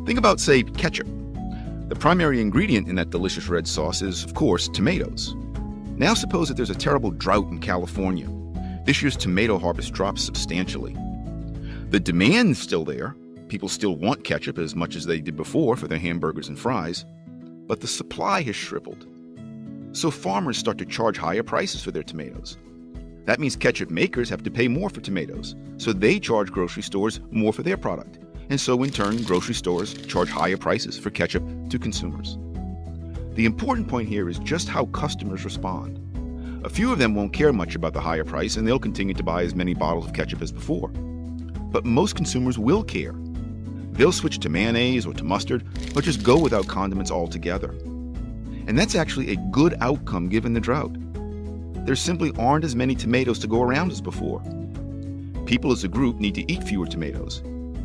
Think about, say, ketchup. The primary ingredient in that delicious red sauce is, of course, tomatoes. Now suppose that there's a terrible drought in California. This year's tomato harvest drops substantially. The demand's still there. People still want ketchup as much as they did before for their hamburgers and fries. But the supply has shriveled. So farmers start to charge higher prices for their tomatoes. That means ketchup makers have to pay more for tomatoes, so they charge grocery stores more for their product. And so in turn, grocery stores charge higher prices for ketchup to consumers. The important point here is just how customers respond. A few of them won't care much about the higher price, and they'll continue to buy as many bottles of ketchup as before. But most consumers will care. They'll switch to mayonnaise or to mustard, or just go without condiments altogether. And that's actually a good outcome given the drought. There simply aren't as many tomatoes to go around as before. People as a group need to eat fewer tomatoes.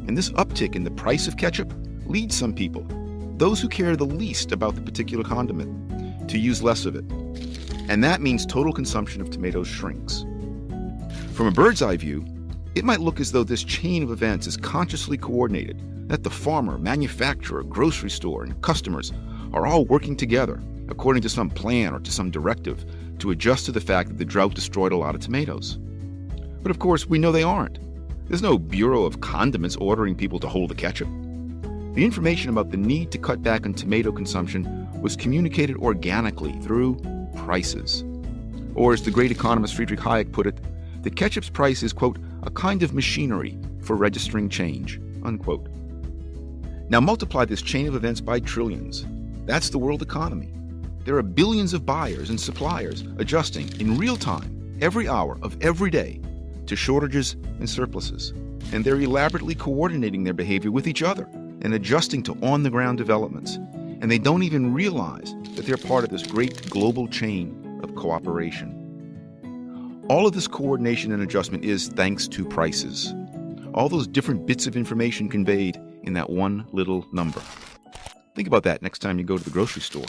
And this uptick in the price of ketchup leads some people, those who care the least about the particular condiment, to use less of it. And that means total consumption of tomatoes shrinks. From a bird's eye view, it might look as though this chain of events is consciously coordinated, that the farmer, manufacturer, grocery store, and customers are all working together, according to some plan or to some directive, to adjust to the fact that the drought destroyed a lot of tomatoes. But of course, we know they aren't. There's no Bureau of Condiments ordering people to hold the ketchup. The information about the need to cut back on tomato consumption was communicated organically through prices. Or as the great economist Friedrich Hayek put it, the ketchup's price is, quote, a kind of machinery for registering change, unquote. Now multiply this chain of events by trillions. That's the world economy. There are billions of buyers and suppliers adjusting in real time, every hour of every day, to shortages and surpluses. And they're elaborately coordinating their behavior with each other and adjusting to on-the-ground developments. And they don't even realize that they're part of this great global chain of cooperation. All of this coordination and adjustment is thanks to prices. All those different bits of information conveyed in that one little number. Think about that next time you go to the grocery store.